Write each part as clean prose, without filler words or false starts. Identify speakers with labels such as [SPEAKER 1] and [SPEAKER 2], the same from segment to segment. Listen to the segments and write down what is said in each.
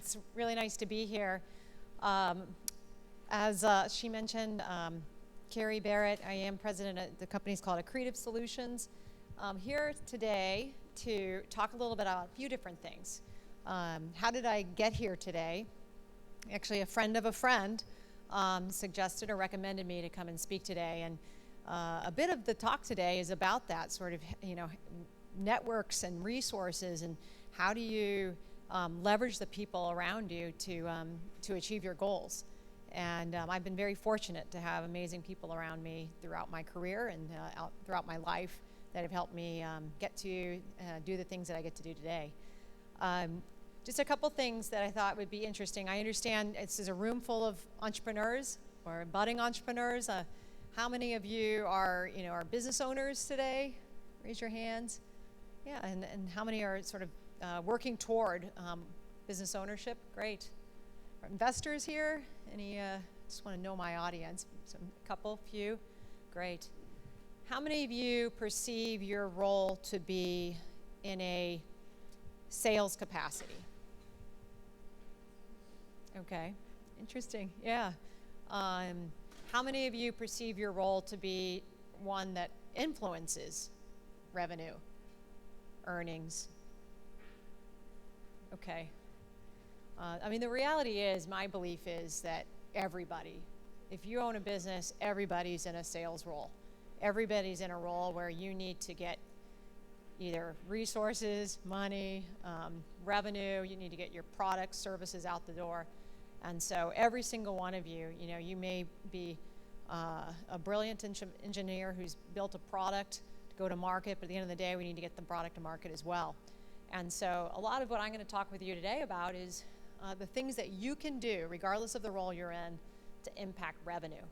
[SPEAKER 1] It's really nice to be here. As she mentioned, Kerry Barrett, I am president of the company's called Accretive Solutions. I'm here today to talk a little bit about a few different things. How did I get here today? Actually, a friend of a friend suggested or recommended me to come and speak today, and a bit of the talk today is about that sort of, networks and resources, and how do you leverage the people around you to achieve your goals. And I've been very fortunate to have amazing people around me throughout my career and throughout my life that have helped me get to do the things that I get to do today. Just a couple things that I thought would be interesting. I understand this is a room full of entrepreneurs or budding entrepreneurs. How many of you are business owners today? Raise your hands. Yeah, and how many are sort of working toward business ownership? Great. Are investors here? Any? Just want to know my audience. So a couple, few. Great. How many of you perceive your role to be in a sales capacity? Okay, interesting. Yeah. How many of you perceive your role to be one that influences revenue, earnings? Okay. The reality is, my belief is that everybody, if you own a business, everybody's in a sales role. Everybody's in a role where you need to get either resources, money, revenue, you need to get your products, services out the door. And so every single one of you, you may be a brilliant engineer who's built a product to go to market, but at the end of the day, we need to get the product to market as well. And so a lot of what I'm going to talk with you today about is the things that you can do, regardless of the role you're in, to impact revenue.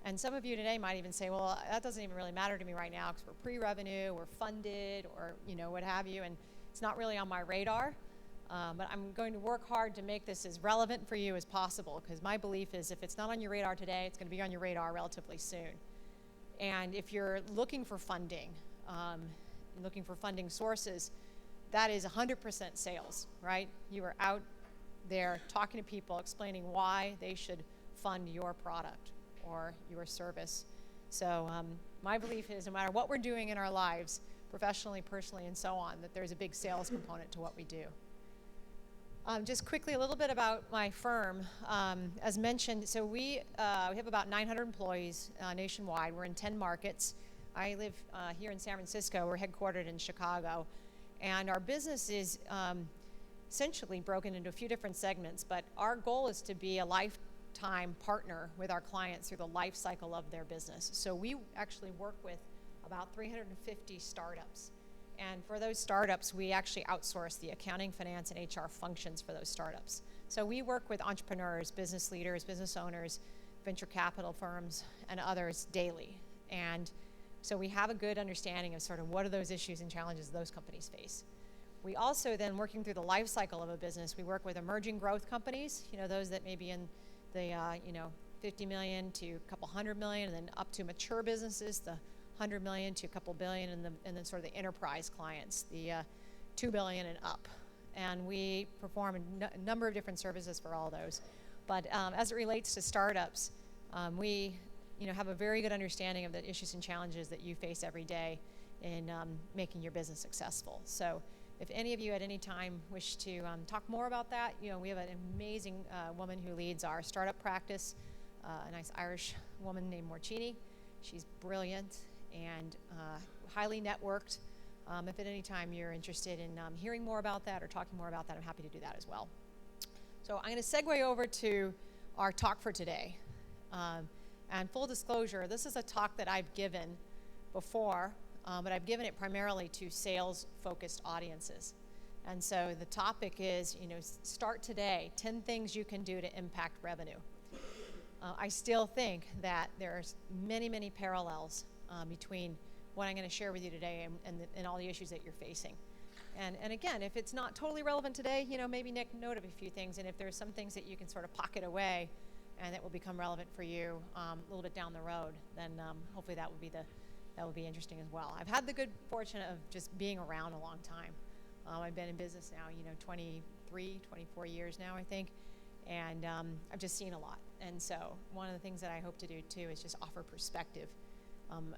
[SPEAKER 1] And some of you today might even say, well, that doesn't even really matter to me right now because we're pre-revenue, we're funded, or what have you, and it's not really on my radar. But I'm going to work hard to make this as relevant for you as possible, because my belief is if it's not on your radar today, it's going to be on your radar relatively soon. And if you're looking for funding, looking for funding sources, that is 100% sales, right? You are out there talking to people, explaining why they should fund your product or your service. So my belief is no matter what we're doing in our lives, professionally, personally, and so on, that there's a big sales component to what we do. Just quickly, a little bit about my firm. As mentioned, so we have about 900 employees nationwide. We're in 10 markets. I live here in San Francisco. We're headquartered in Chicago. And our business is essentially broken into a few different segments, but our goal is to be a lifetime partner with our clients through the life cycle of their business. So we actually work with about 350 startups. And for those startups, we actually outsource the accounting, finance, and HR functions for those startups. So we work with entrepreneurs, business leaders, business owners, venture capital firms, and others daily. And so we have a good understanding of sort of what are those issues and challenges those companies face. We also then, working through the life cycle of a business, we work with emerging growth companies, those that may be in the 50 million to a couple hundred million, and then up to mature businesses, the 100 million to a couple billion, and then sort of the enterprise clients, the 2 billion and up. And we perform a number of different services for all those. But as it relates to startups, we have a very good understanding of the issues and challenges that you face every day in making your business successful. So if any of you at any time wish to talk more about that, we have an amazing woman who leads our startup practice, a nice Irish woman named Morcini. She's brilliant and highly networked. If at any time you're interested in hearing more about that or talking more about that, I'm happy to do that as well. So I'm going to segue over to our talk for today. And full disclosure, this is a talk that I've given before, but I've given it primarily to sales-focused audiences. And so the topic is, start today, 10 things you can do to impact revenue. I still think that there's many, many parallels between what I'm going to share with you today and all the issues that you're facing. And again, if it's not totally relevant today, maybe make note of a few things, and if there's some things that you can sort of pocket away and that will become relevant for you a little bit down the road, then hopefully that would be interesting as well. I've had the good fortune of just being around a long time. I've been in business now, 23 24 years now, I think. And I've just seen a lot. And so one of the things that I hope to do too is just offer perspective.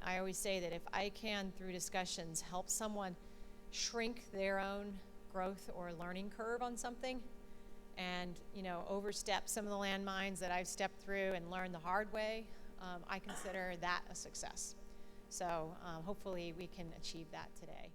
[SPEAKER 1] I always say that if I can, through discussions, help someone shrink their own growth or learning curve on something and, you know, overstep some of the landmines that I've stepped through and learned the hard way, I consider that a success. So hopefully we can achieve that today.